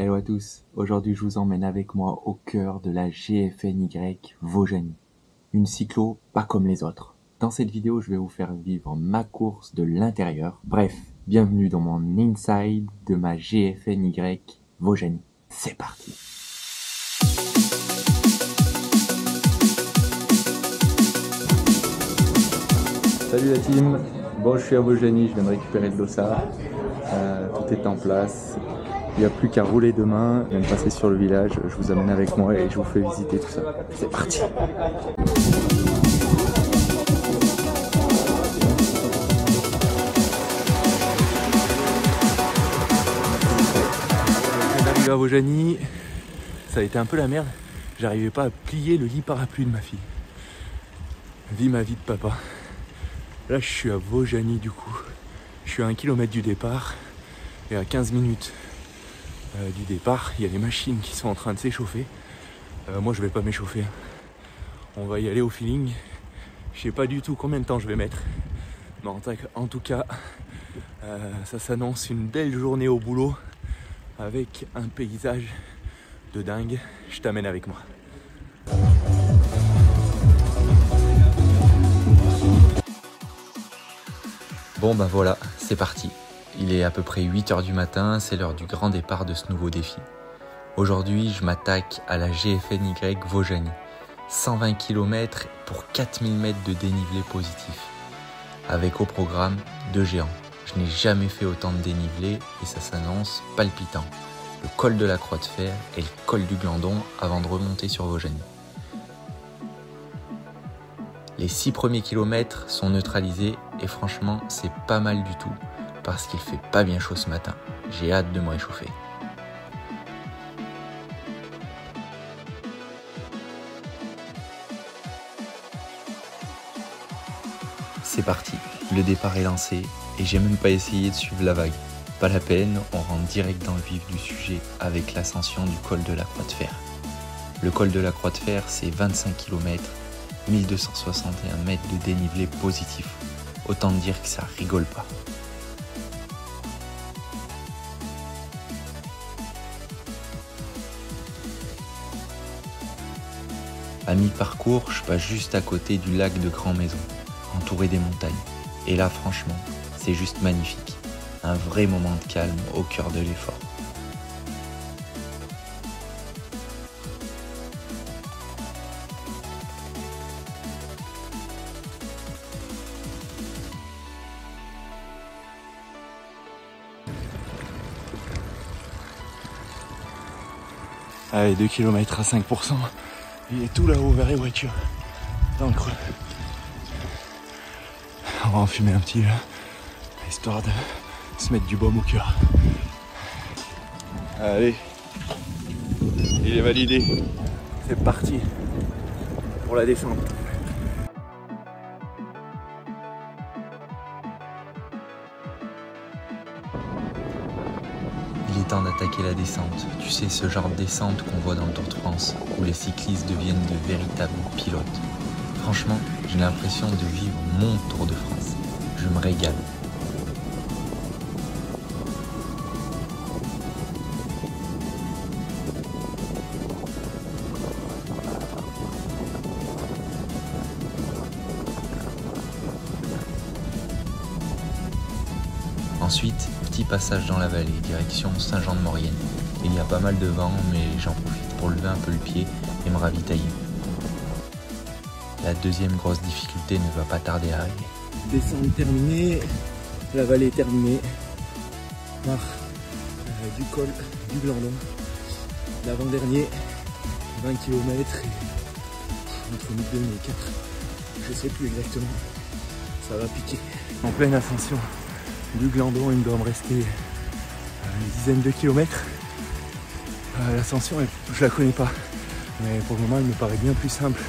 Hello à tous, aujourd'hui je vous emmène avec moi au cœur de la GFNY Vaujany. Une cyclo pas comme les autres. Dans cette vidéo je vais vous faire vivre ma course de l'intérieur. Bref, bienvenue dans mon inside de ma GFNY Vaujany. C'est parti. Salut la team, bon je suis à Vaujany, je viens de récupérer le dossard. Tout est en place. Il n'y a plus qu'à rouler demain. Je viens de passer sur le village. Je vous amène avec moi et je vous fais visiter tout ça. C'est parti. On arrive à Vaujany. Ça a été un peu la merde. J'arrivais pas à plier le lit parapluie de ma fille. Vis ma vie de papa. Là je suis à Vaujany du coup. Je suis à 1 km du départ. Et à 15 minutes du départ, il y a les machines qui sont en train de s'échauffer. Moi je vais pas m'échauffer. On va y aller au feeling. Je sais pas du tout combien de temps je vais mettre. Mais en tout cas, ça s'annonce une belle journée au boulot avec un paysage de dingue. Je t'amène avec moi. Bon bah voilà, c'est parti. Il est à peu près 8 h du matin, c'est l'heure du grand départ de ce nouveau défi. Aujourd'hui, je m'attaque à la GFNY Vaujany. 120 km pour 4000 mètres de dénivelé positif. Avec au programme 2 géants. Je n'ai jamais fait autant de dénivelé et ça s'annonce palpitant. Le col de la Croix de Fer et le col du Glandon avant de remonter sur Vaujany. Les 6 premiers kilomètres sont neutralisés et franchement, c'est pas mal du tout. Parce qu'il fait pas bien chaud ce matin. J'ai hâte de me réchauffer. C'est parti, le départ est lancé et j'ai même pas essayé de suivre la vague. Pas la peine, on rentre direct dans le vif du sujet avec l'ascension du col de la Croix de Fer. Le col de la Croix de Fer, c'est 25 km, 1261 mètres de dénivelé positif. Autant dire que ça rigole pas. À mi-parcours, je passe juste à côté du lac de Grand Maison, entouré des montagnes. Et là, franchement, c'est juste magnifique. Un vrai moment de calme au cœur de l'effort. Allez, 2 km à 5%. Il est tout là-haut vers les voitures, dans le creux. On va en fumer un petit là, histoire de se mettre du baume au cœur. Allez, il est validé. C'est parti pour la descente. Il est temps d'attaquer la descente. Tu sais, ce genre de descente qu'on voit dans le Tour de France, où les cyclistes deviennent de véritables pilotes. Franchement, j'ai l'impression de vivre mon Tour de France. Je me régale. Ensuite, petit passage dans la vallée, direction Saint-Jean-de-Maurienne. Il y a pas mal de vent, mais j'en profite pour lever un peu le pied et me ravitailler. La deuxième grosse difficulté ne va pas tarder à arriver. Descente terminée, la vallée est terminée. Par du col du Glandon. L'avant-dernier, 20 km et entre midi 2 et 4. Je sais plus exactement. Ça va piquer. En pleine ascension du Glandon, il me doit me rester une dizaine de kilomètres. L'ascension, je la connais pas, mais pour le moment, elle me paraît bien plus simple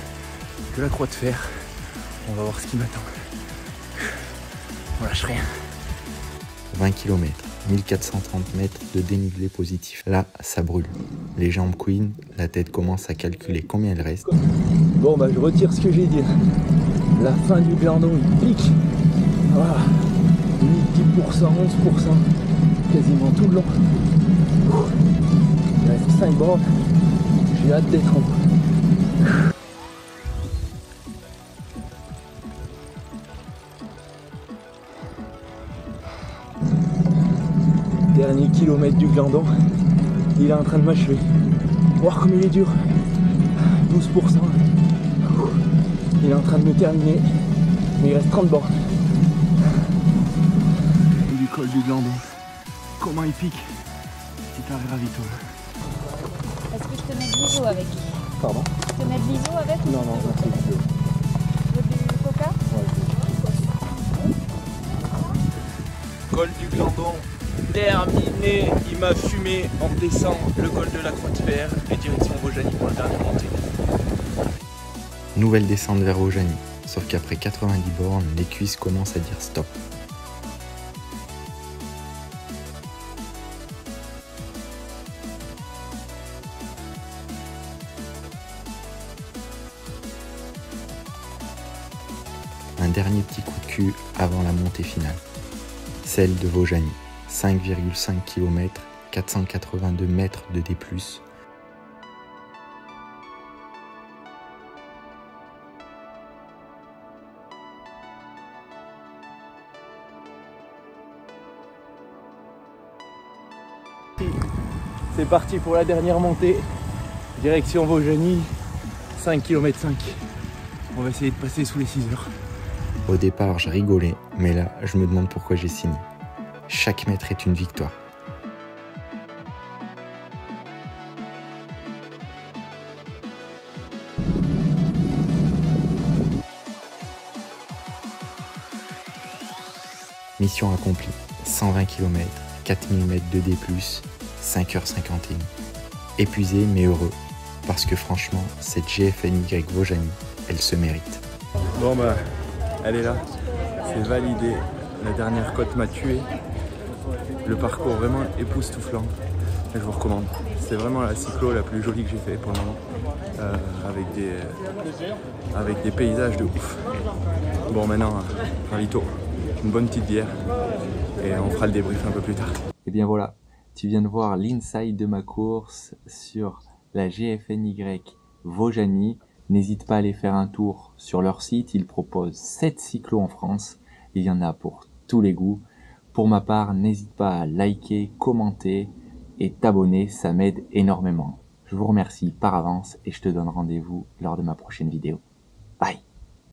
que la Croix de Fer. On va voir ce qui m'attend. On lâche rien. 20 km, 1430 mètres de dénivelé positif. Là, ça brûle. Les jambes couinent, la tête commence à calculer combien il reste. Bon, bah je retire ce que j'ai dit. La fin du Glandon, il pique. Voilà. 10%, 11%, quasiment tout le long. de borne. J'ai hâte d'être en bout. Dernier kilomètre du Glandon. Il est en train de m'achever. Voir comme il est dur. 12%. Il est en train de me terminer. Mais il reste 30 bornes. Du col du Glandon. Comment il pique. Petit arrêt ravito. Est-ce que je te mets de l'ISO avec? Pardon? Je te mets de l'ISO avec? Non, non, merci. Tu veux du coca? Col du Glandon terminé. Il m'a fumé. On descend le col de la Croix de Fer et direction Vaujany pour la dernière montée. Nouvelle descente vers Vaujany, sauf qu'après 90 bornes, les cuisses commencent à dire stop. Un dernier petit coup de cul avant la montée finale, celle de Vaujany, 5,5 km, 482 mètres de D+. C'est parti pour la dernière montée. Direction Vaujany, 5 km 5. On va essayer de passer sous les 6 heures. Au départ, je rigolais, mais là, je me demande pourquoi j'ai signé. Chaque mètre est une victoire. Mission accomplie. 120 km, 4000 mètres de D+, 5h51. Épuisé mais heureux, parce que franchement, cette GFNY Vaujany, elle se mérite. Bon bah, elle est là. C'est validé. La dernière côte m'a tué. Le parcours vraiment époustouflant. Et je vous recommande. C'est vraiment la cyclo la plus jolie que j'ai fait pour le moment. Avec des paysages de ouf. Bon maintenant, ravito. Une bonne petite bière. Et on fera le débrief un peu plus tard. Et bien voilà, tu viens de voir l'inside de ma course sur la GFNY Vaujany. N'hésite pas à aller faire un tour sur leur site. Ils proposent 7 cyclos en France. Il y en a pour tous les goûts. Pour ma part, n'hésite pas à liker, commenter et t'abonner. Ça m'aide énormément. Je vous remercie par avance et je te donne rendez-vous lors de ma prochaine vidéo. Bye!